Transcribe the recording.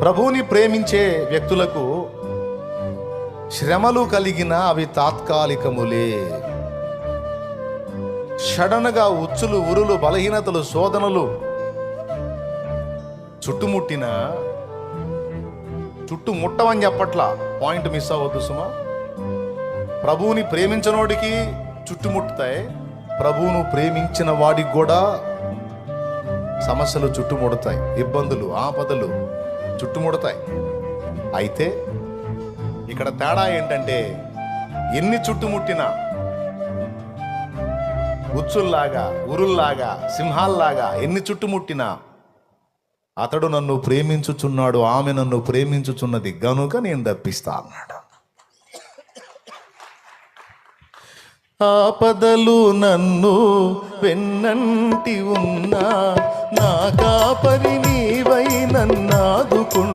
ప్రభువుని ప్రేమించే వ్యక్తులకు శ్రమలు కలిగిన అవి తాత్కాలికములే. సడన్గా ఉచ్చులు, ఉరులు, బలహీనతలు, శోధనలు చుట్టుముట్టవని చెప్పట్లా. పాయింట్ మిస్ అవ్వద్దు సుమా. ప్రభువుని ప్రేమించనోడికి చుట్టుముట్టుతాయి, ప్రభువును ప్రేమించిన వాడికి కూడా సమస్యలు చుట్టుముడతాయి, ఇబ్బందులు, ఆపదలు చుట్టుముడతాయి. అయితే ఇక్కడ తేడా ఏంటంటే, ఎన్ని చుట్టుముట్టినా, ఉచ్చుల్లాగా, ఉరుల్లాగా, సింహాల్లాగా ఎన్ని చుట్టుముట్టినా అతడు నన్ను ప్రేమించుచున్నాడు, ఆమె నన్ను ప్రేమించుచున్నది గనుక నేను తప్పిస్తా అన్నాడు. ఆపదలు నన్ను వెన్నంటి ఉన్నా, నా కాపరి నీవై నన్నాదుకు